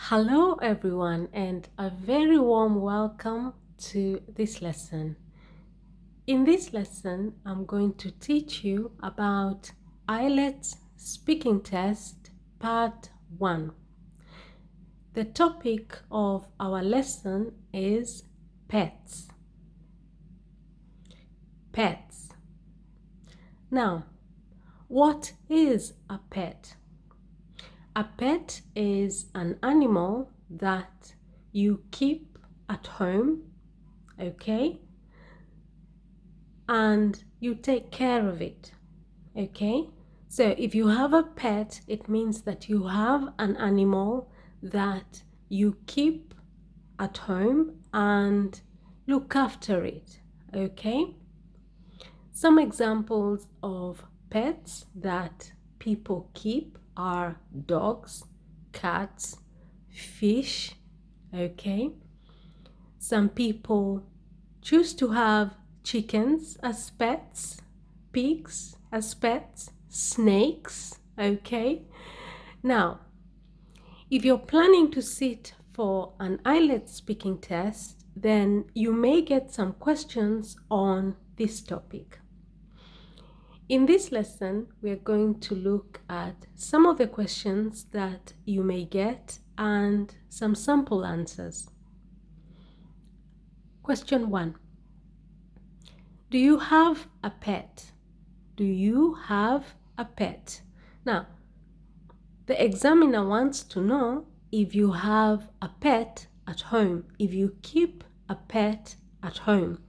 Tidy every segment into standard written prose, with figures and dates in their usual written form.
Hello everyone and a very warm welcome to this lesson. In this lesson, I'm going to teach you about IELTS Speaking Test Part 1. The topic of our lesson is pets. Pets. Now, what is a pet? A pet is an animal that you keep at home, okay? And you take care of it, okay? So if you have a pet, it means that you have an animal that you keep at home and look after it, okay? Some examples of pets that people keep are dogs, cats, fish, okay? Some people choose to have chickens as pets, pigs as pets, snakes, okay? Now, if you're planning to sit for an IELTS speaking test, then you may get some questions on this topic. In this lesson, we're going to look at some of the questions that you may get and some sample answers. Question 1. Do you have a pet? Do you have a pet? Now, the examiner wants to know if you have a pet at home, if you keep a pet at home.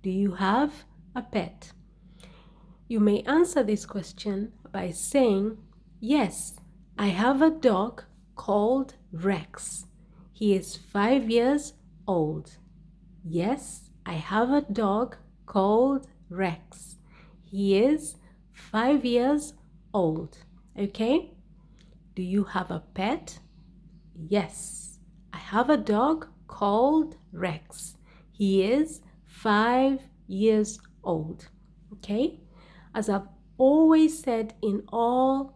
Do you have a pet? You may answer this question by saying, yes, I have a dog called Rex. He is 5 years old. Yes, I have a dog called Rex. He is 5 years old. Okay? Do you have a pet? Yes, I have a dog called Rex. He is 5 years old. Okay? As I've always said in all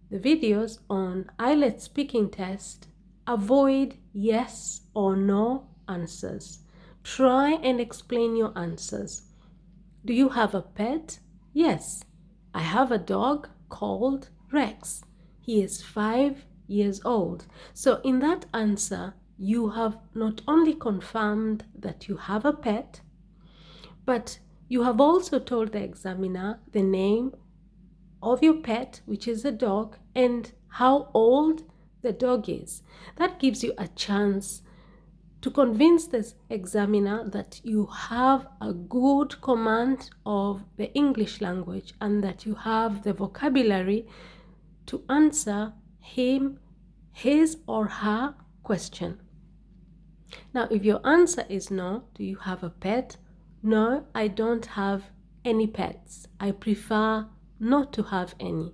the videos on IELTS speaking test, avoid yes or no answers. Try and explain your answers. Do you have a pet? Yes, I have a dog called Rex. He is 5 years old. So in that answer, you have not only confirmed that you have a pet, but you have also told the examiner the name of your pet, which is a dog, and how old the dog is. That gives you a chance to convince this examiner that you have a good command of the English language and that you have the vocabulary to answer his or her question. Now, if your answer is no, do you have a pet? No, I don't have any pets. I prefer not to have any.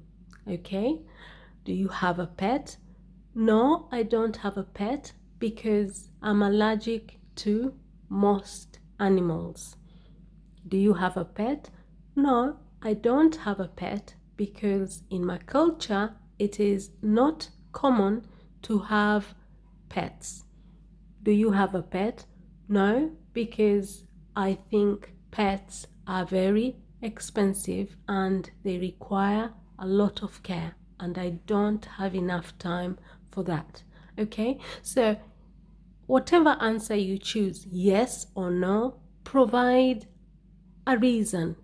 Okay? Do you have a pet? No, I don't have a pet because I'm allergic to most animals. Do you have a pet? No, I don't have a pet because in my culture it is not common to have pets. Do you have a pet? No, because I think pets are very expensive and they require a lot of care, and I don't have enough time for that. Okay, so whatever answer you choose, yes or no, provide a reason.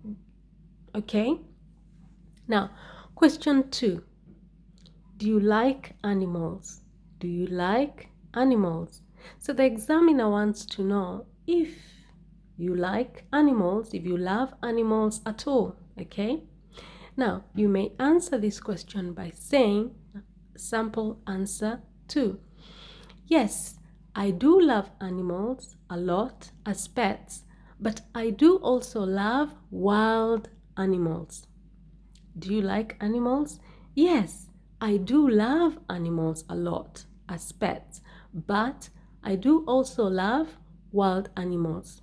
Okay, now question 2. Do you like animals? Do you like animals? So the examiner wants to know if you like animals, if you love animals at all, okay? Now, you may answer this question by saying, sample answer 2. Yes, I do love animals a lot as pets, but I do also love wild animals. Do you like animals? Yes, I do love animals a lot as pets, but I do also love wild animals.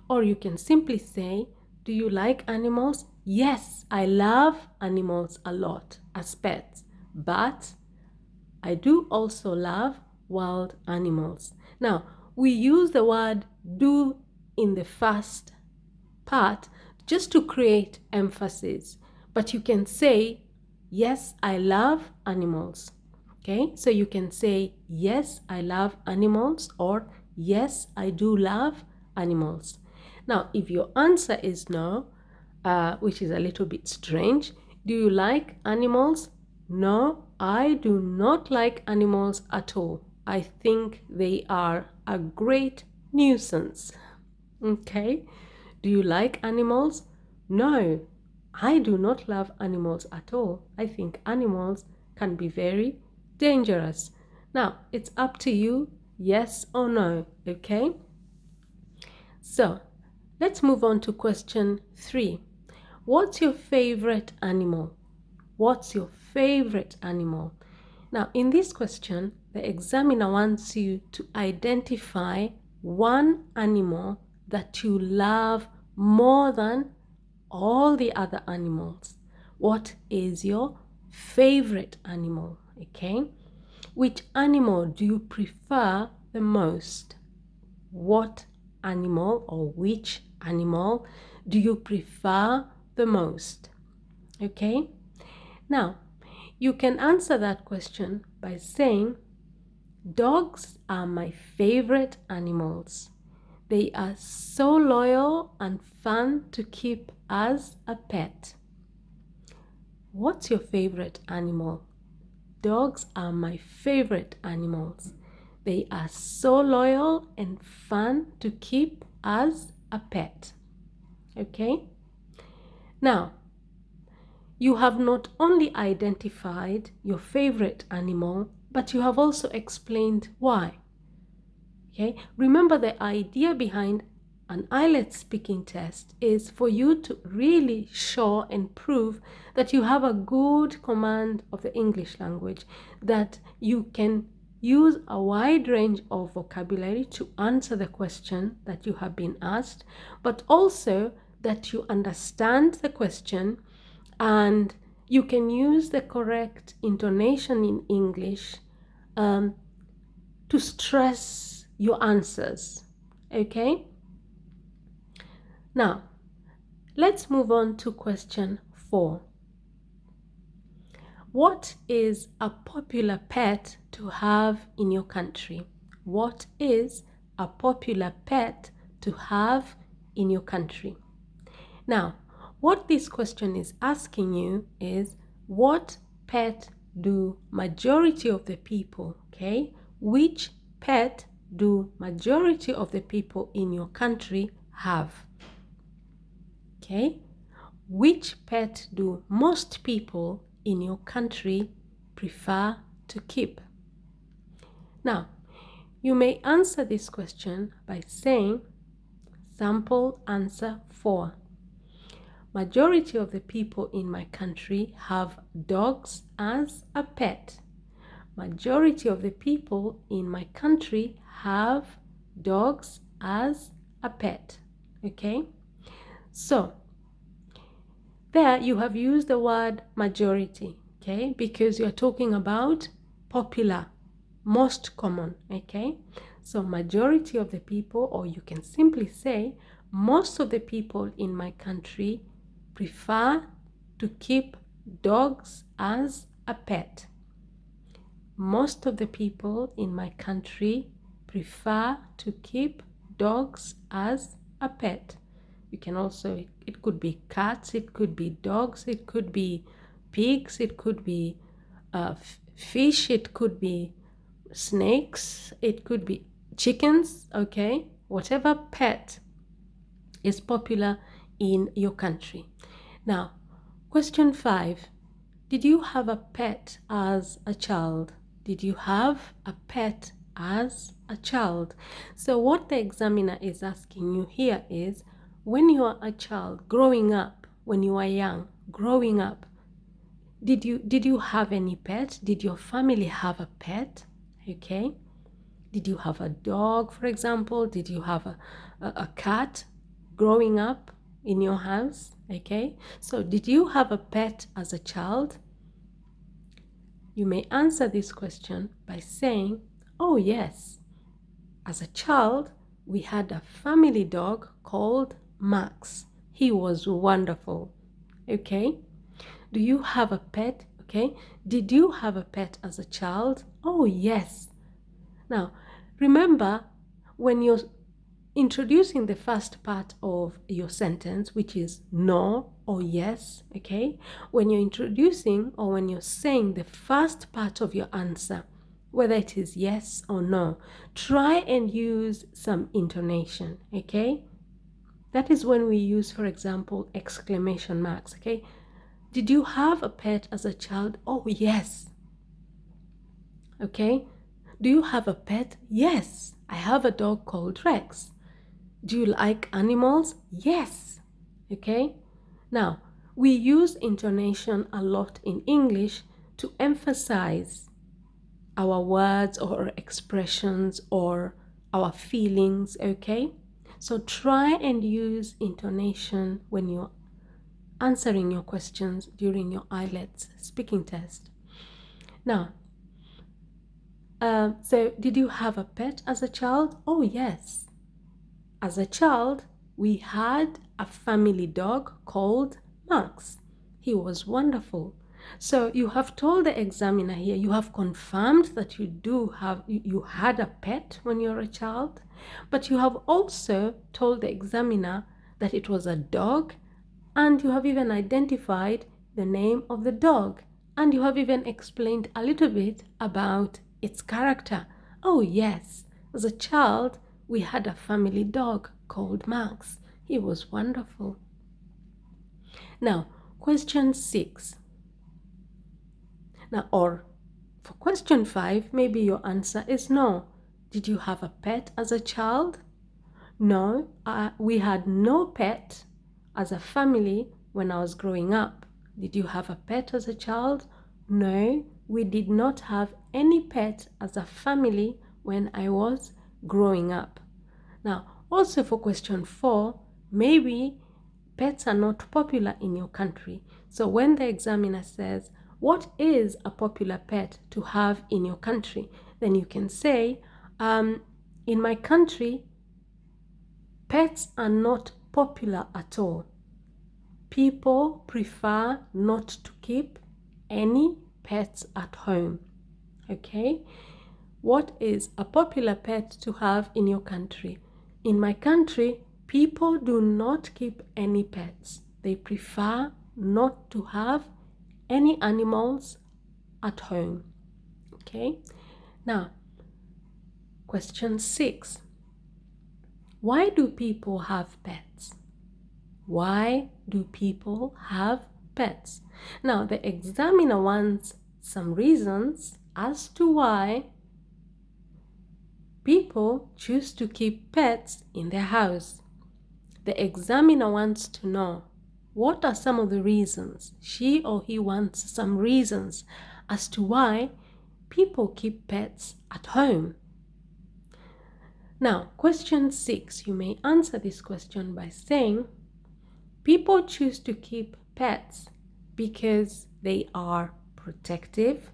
Or you can simply say, do you like animals? Yes, I love animals a lot as pets, but I do also love wild animals. Now, we use the word do in the first part just to create emphasis, but you can say, yes, I love animals. Okay, so you can say, yes, I love animals, or yes, I do love animals. Now, if your answer is no, which is a little bit strange, do you like animals? No, I do not like animals at all. I think they are a great nuisance. Okay, do you like animals? No, I do not love animals at all. I think animals can be very dangerous. Now, it's up to you, yes or no, okay? So, let's move on to question 3. What's your favorite animal? What's your favorite animal? Now, in this question, the examiner wants you to identify one animal that you love more than all the other animals. What is your favorite animal? Okay? Which animal do you prefer the most? What animal or which animal do you prefer the most? Okay? Now, you can answer that question by saying, dogs are my favorite animals. They are so loyal and fun to keep as a pet. What's your favorite animal? Dogs are my favorite animals. They are so loyal and fun to keep as a pet. Okay? Now, you have not only identified your favorite animal, but you have also explained why. Okay? Remember, the idea behind an IELTS speaking test is for you to really show and prove that you have a good command of the English language, that you can use a wide range of vocabulary to answer the question that you have been asked, but also that you understand the question and you can use the correct intonation in English to stress your answers. Okay? Now, let's move on to question 4. What is a popular pet to have in your country? What is a popular pet to have in your country? Now, what this question is asking you is, what pet do majority of the people, okay? Which pet do majority of the people in your country have? Okay? Which pet do most people in your country prefer to keep? Now, you may answer this question by saying, sample answer 4. Majority of the people in my country have dogs as a pet. Majority of the people in my country have dogs as a pet. Okay? So, there you have used the word majority, okay? Because you're talking about popular, most common, okay? So majority of the people, or you can simply say, most of the people in my country prefer to keep dogs as a pet. Most of the people in my country prefer to keep dogs as a pet. You can also, it could be cats, it could be dogs, it could be pigs, it could be fish, it could be snakes, it could be chickens, okay? Whatever pet is popular in your country. Now, question 5. Did you have a pet as a child? Did you have a pet as a child? So what the examiner is asking you here is, when you are a child, growing up, when you are young, growing up, did you have any pet? Did your family have a pet? Okay. Did you have a dog, for example? Did you have a cat growing up in your house? Okay. So did you have a pet as a child? You may answer this question by saying, Oh, yes. As a child, we had a family dog called Max. He was wonderful. Okay? Do you have a pet? Okay? Did you have a pet as a child? Oh, yes. Now, remember when you're introducing the first part of your sentence, which is no or yes, okay? When you're introducing or when you're saying the first part of your answer, whether it is yes or no, try and use some intonation, okay? That is when we use, for example, exclamation marks, okay? Did you have a pet as a child? Oh, yes. Okay? Do you have a pet? Yes. I have a dog called Rex. Do you like animals? Yes. Okay? Now, we use intonation a lot in English to emphasize our words or expressions or our feelings, okay? So try and use intonation when you're answering your questions during your IELTS speaking test. Now, so did you have a pet as a child? Oh, yes. As a child, we had a family dog called Max. He was wonderful. So you have told the examiner here, you have confirmed that you had a pet when you were a child, but you have also told the examiner that it was a dog, and you have even identified the name of the dog, and you have even explained a little bit about its character. Oh yes, as a child, we had a family dog called Max. He was wonderful. Now, question 6. Now, or for question 5, maybe your answer is no. Did you have a pet as a child? No, we had no pet as a family when I was growing up. Did you have a pet as a child? No, we did not have any pet as a family when I was growing up. Now, also for question 4, maybe pets are not popular in your country. So when the examiner says, what is a popular pet to have in your country? Then you can say, in my country, pets are not popular at all. People prefer not to keep any pets at home. Okay? What is a popular pet to have in your country? In my country, people do not keep any pets. They prefer not to have any animals at home. Okay? Now, question 6. Why do people have pets? Why do people have pets? Now, the examiner wants some reasons as to why people choose to keep pets in their house. The examiner wants to know what are some of the reasons. She or he wants some reasons as to why people keep pets at home. Now, question 6, you may answer this question by saying, people choose to keep pets because they are protective,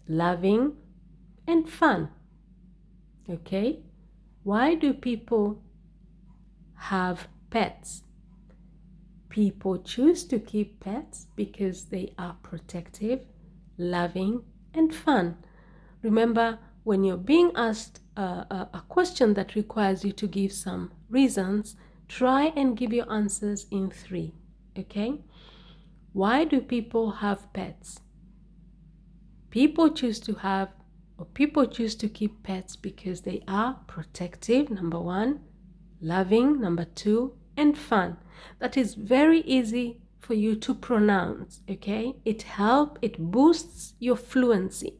loving, and fun. Okay? Why do people have pets? People choose to keep pets because they are protective, loving, and fun. Remember, when you're being asked a question that requires you to give some reasons, try and give your answers in 3. Okay? Why do people have pets? People choose to keep pets because they are protective, number 1, loving, number 2, and fun. That is very easy for you to pronounce, okay? It boosts your fluency.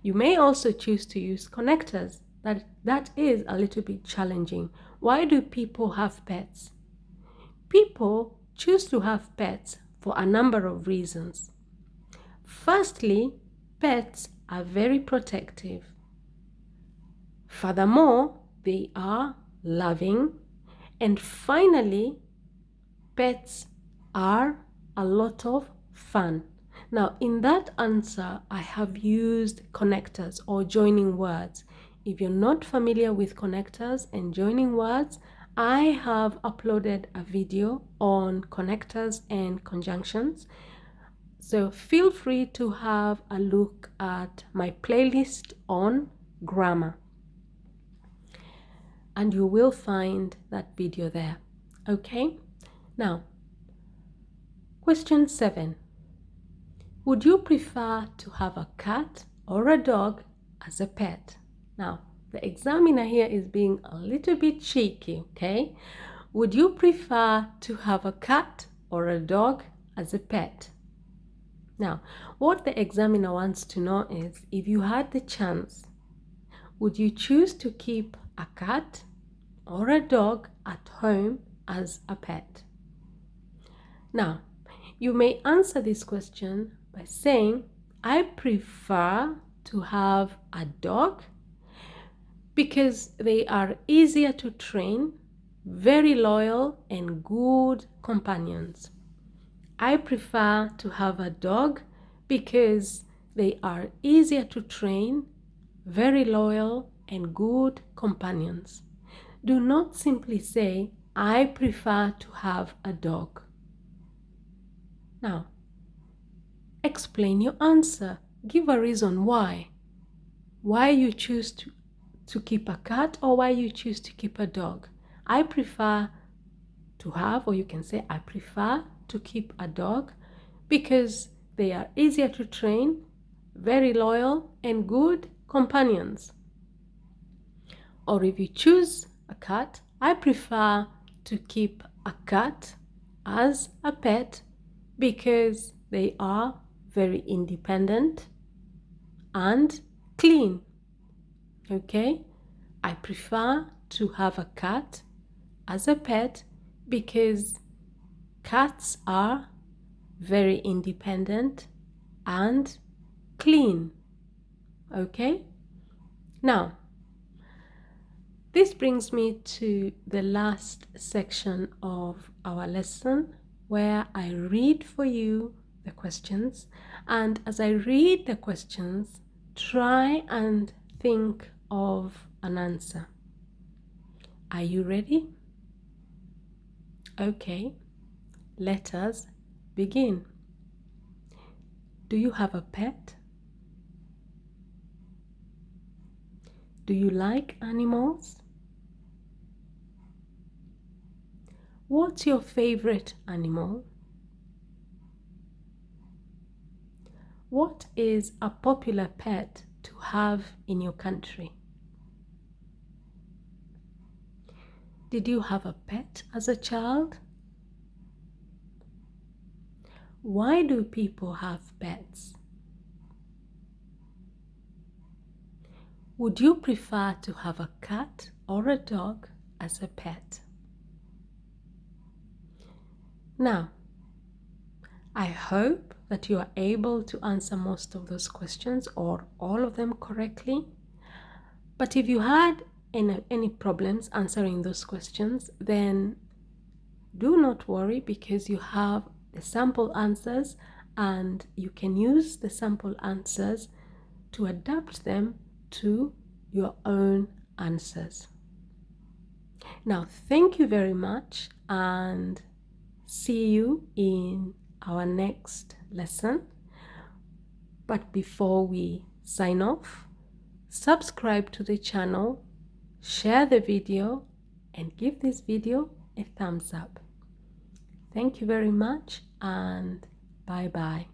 You may also choose to use connectors. That is a little bit challenging. Why do people have pets? People choose to have pets for a number of reasons. Firstly, pets are very protective. Furthermore, they are loving. And finally, pets are a lot of fun. Now, in that answer, I have used connectors or joining words. If you're not familiar with connectors and joining words, I have uploaded a video on connectors and conjunctions. So feel free to have a look at my playlist on grammar, and you will find that video there. Okay? Now, question 7. Would you prefer to have a cat or a dog as a pet? Now, the examiner here is being a little bit cheeky, okay? Would you prefer to have a cat or a dog as a pet? Now, what the examiner wants to know is, if you had the chance, would you choose to keep a cat or a dog at home as a pet? Now, you may answer this question by saying, I prefer to have a dog because they are easier to train, very loyal and good companions. I prefer to have a dog because they are easier to train, very loyal and good companions. Do not simply say, I prefer to have a dog. Now, explain your answer. Give a reason why. Why you choose to keep a cat or why you choose to keep a dog. I prefer to have, or you can say, I prefer to keep a dog because they are easier to train, very loyal and good companions. Or if you choose a cat, I prefer to keep a cat as a pet because they are very independent and clean. Okay? I prefer to have a cat as a pet because cats are very independent and clean. Okay? Now, this brings me to the last section of our lesson, where I read for you the questions, and as I read the questions, try and think of an answer. Are you ready? Okay, let us begin. Do you have a pet? Do you like animals? What's your favorite animal? What is a popular pet to have in your country? Did you have a pet as a child? Why do people have pets? Would you prefer to have a cat or a dog as a pet? Now, I hope that you are able to answer most of those questions or all of them correctly. But if you had any problems answering those questions, then do not worry, because you have the sample answers and you can use the sample answers to adapt them to your own answers. Now, thank you very much and see you in our next lesson. But before we sign off, subscribe to the channel, share the video, and give this video a thumbs up. Thank you very much and bye-bye.